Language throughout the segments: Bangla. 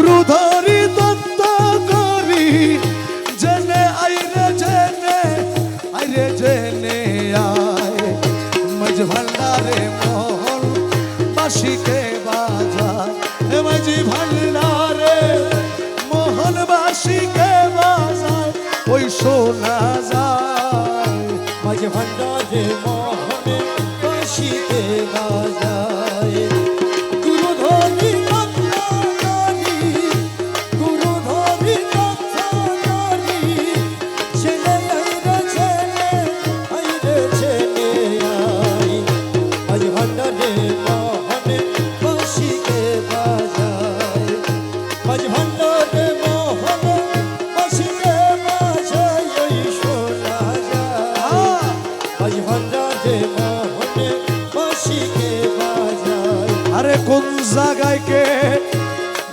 গুরু ধরি তত্ত্ব করি জেনে আইরে জেনে আয় মাঝ ভান্ডারে মোহন বাসিকে বাজায় মাঝি ভান্ডারে মোহন বাসিকে বাজায় ওই শোনা যায় মাঝ ভান্ডারে মোহন বাসিকে বাজায় গুরু ধরি আরে কোন জায়গায় কে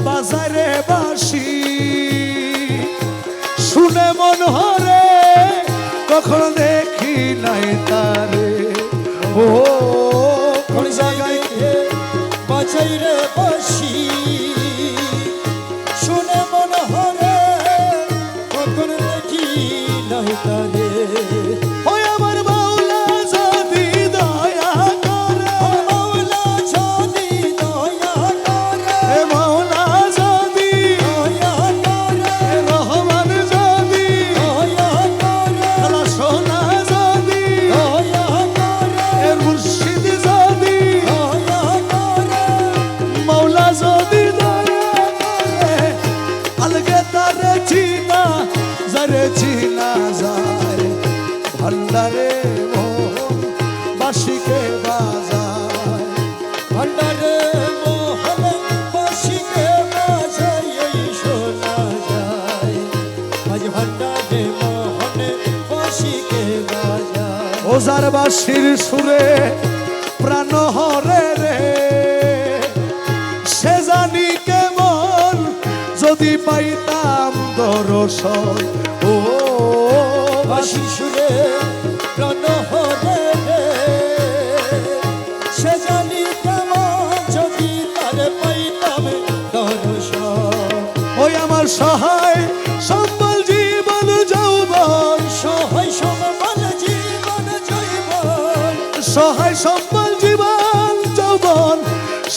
বাজারে বাসি শুনে মন হরে কখন দেখি নাই তারে ও কোন জায়গায় কে বাজারে বাসি শুনে মন হরে কখন দেখি নাই তারে ওই আমার মাওলা যদি দয়া করে মাওলা যদি দয়া করে মাওলা যদি দয়া করে রহমান যদি দয়া করে আল্লাহ সোনা যদি দয়া করে মুর্শিদ যদি দয়া করে মাওলা যদি দয়া করে আলগে তারে চিনা যায় ভান্ডারে মোহন বাসিকে বাজায় ভান্ডারে মোহন বাসিকে বাজায় এই শোনা যায় আজ ভান্ডারে মোহন বাসিকে বাজায় ওজার বাসির সুরে প্রাণ হরে রে সে জানি কেমন যদি পাইতাম দর্শন ও বাসি সুরে প্রাণ হরে রে সে জানি কেমন যদি তার পাইতাম দর্শন ওই আমার সহায় সম্বল জীবন যৌবন সহায় সম্বল জীবন জৈবন সহায় সম্বল জীবন যৌবন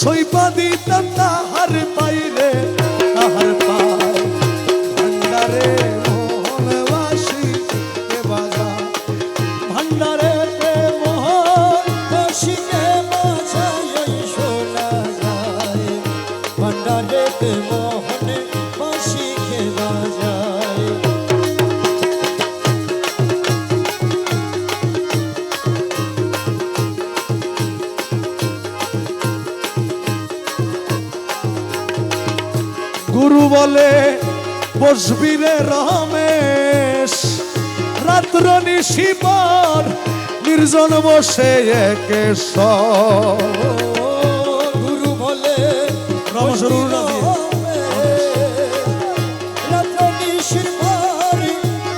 সইপা দিতাম তাহার পাইরে তাহার পায় ভান্ডারে মোহন বাসিকে বাজায় ভান্ডারে মোহন বাসিকে বাজায় এই শোনা যায় ভান্ডারে মোহন বাসিকে বাজায় গুরু বলে বসবি রে রমেশ রাত্র নিশিপর নির্জন বসে একেশ্বর গুরু বলে নমস্কার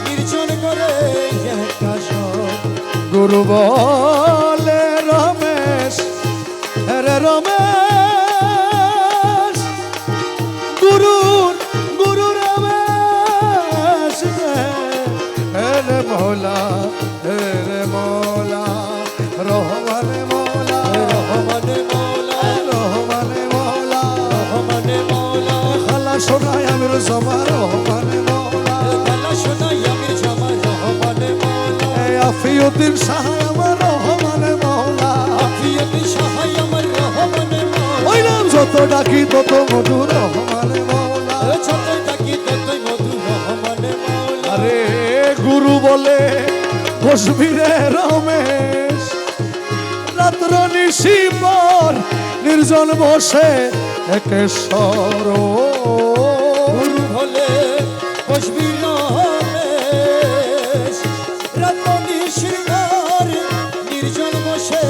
নির্জন করে গুরু বলে রমেশ রে রমেশ গুরু রমেশ রে মৌলা রে মৌলা রহমানে মৌলা রহমানে মৌলা রহমানে মৌলা রহমানে মৌলা খালা শোনায় আমির জমা রহমানে মৌলা গলা শোনাই আমি জমা রহমানে মৌলা আফিউদ্দিন সাহায় আমার রহমানে মৌলা আফিয়তি সহায় আমার রহমানে মৌলা ওই নাম যত ডাকি তত মধু রহমানে মৌলা ছোট থাকি ততই মধু রহমানে মৌলা আরে গুরু বলে বসবি রে রমেশ রাত্র নিশিপর নির্জন বসে একেশ্বর গুরু হলে বসবি রমেশ রাতনি শৃঙ্গার নির্জন বসে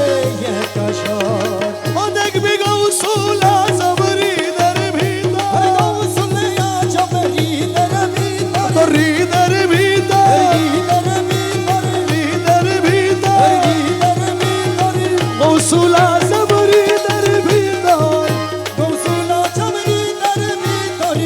একাশর ও দেখবি গৌসুল আজম হৃদের ভিতর গৌসুল আজম হৃদের ভিতর তোর হৃদের ভিতর হৃদের ভিতর গৌসুল আজম হৃদের ভিতর গৌসুল আজম হৃদের ভিতর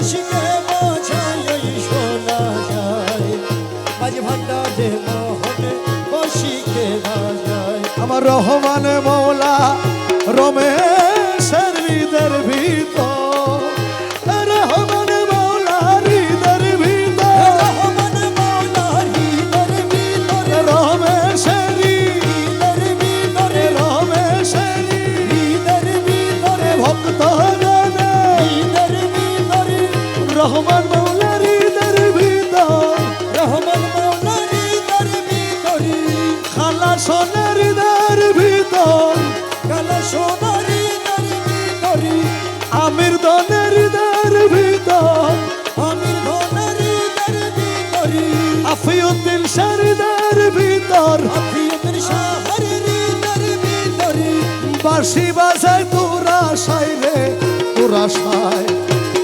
বাসিকে বোঝায় ওই শোনা যায় মাঝ ভান্ডারে মোহনে বাসিকে বাজায় আমার রহমান মৌলা রমেশের হৃদের ভিতর, রহমান মৌলা হৃদের ভিতর, রহমান মৌলা হৃদের ভিতরে রমেশের হৃদের ভিতরে রমেশের হৃদের ভিতরে ভক্ত জানে হৃদের ভিতরে রহমান মৌলা হৃদের ভিতর, রহমান মৌলা হৃদের ভিতরে খালা সোনার হৃদের ভিতর, কালা সোনা হৃদের ভিতরে আমির দনের হৃদের ভিতর, আমির ধনের হৃদের ভিতরে আফিউদ্দিন শাহরিদের ভিতর, আফিয়তের শাহর হৃদের ভিতরে বাঁশি বাজায় তোরা সাই রে তোরা সাই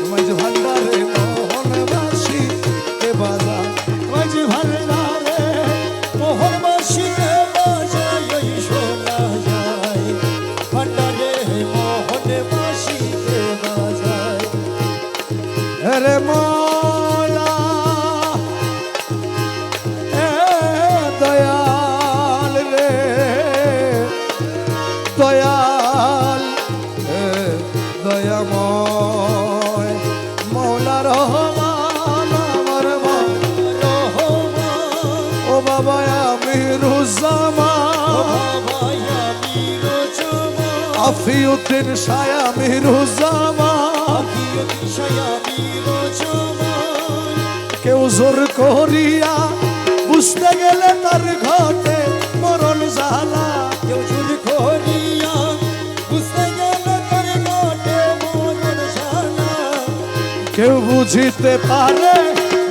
মাঝ ভান্ডারে মোহন বাঁশি কে বাজা মাঝ ভান্ডারে মোহন বাসিকে বাজায় ওই শোনা যায় ভান্ডারে মোহন বাসিকে বাজায় রে মৌলা এ দয়াল রে দয়াল এ দয়াময় মৌলা রহমান আমার রহমান ও বাবা আমিরুজ্জামান আফিউদ্দিন শাহ আমিরুজ্জামান কেউ জোর করিয়া বুঝতে গেলে তার ঘটে মরণ জ্বালা, কেউ বুঝিতে পারে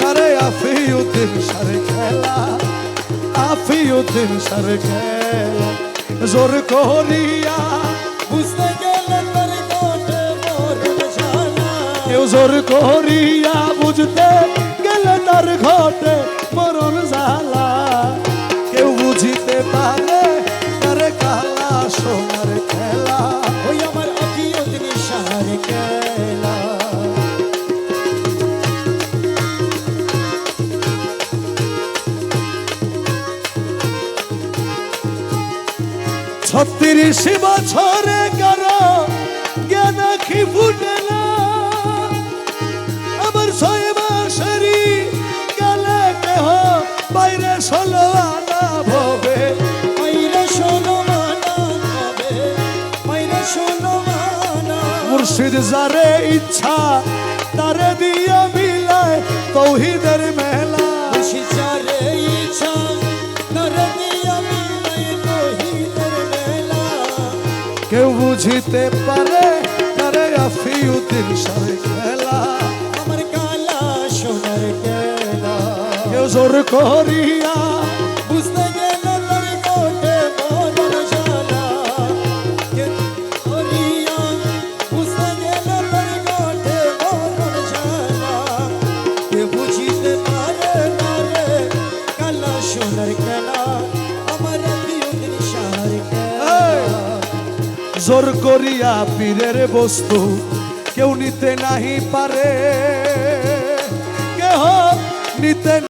আরে আফিউদ্দিন সারে খেলা, আফিউদ্দিন সারে খেলা জোর করিয়া কেউ জোর করিয়া বুঝতে গেলে তার ঘটে মরণ জ্বালা, কেউ বুঝিতে পারে আরে কালা সোনার খেলা, ছত্রিশ বছরে কারো জ্ঞান আখি ফুটে না, আমার 6 মাসেরই গেলে কেহ বাইরে 16 আনা ভবে, মুর্শিদ যারে ইচ্ছা তারে দিয়া মিলায় তৌহিদের মেলা, কেউ বুঝিতে পারে তারে আফিউদ্দিন সারে খেলা, আমার কালা সোনার কেলা কেউ জোর করিয়া বুঝতে গেল তার কোটে মরণ জ্বালা কে করিয়া বুঝতে গেল তার কোটে মরণ জ্বালা কে বুঝিতে পারে না রে কালা সোনার কেলা আমার আফিউদ্দিন শাহর কেলা জোর করিয়া পীরের বস্তু কেউ নিতে নাহি পারে, কেহ নিতে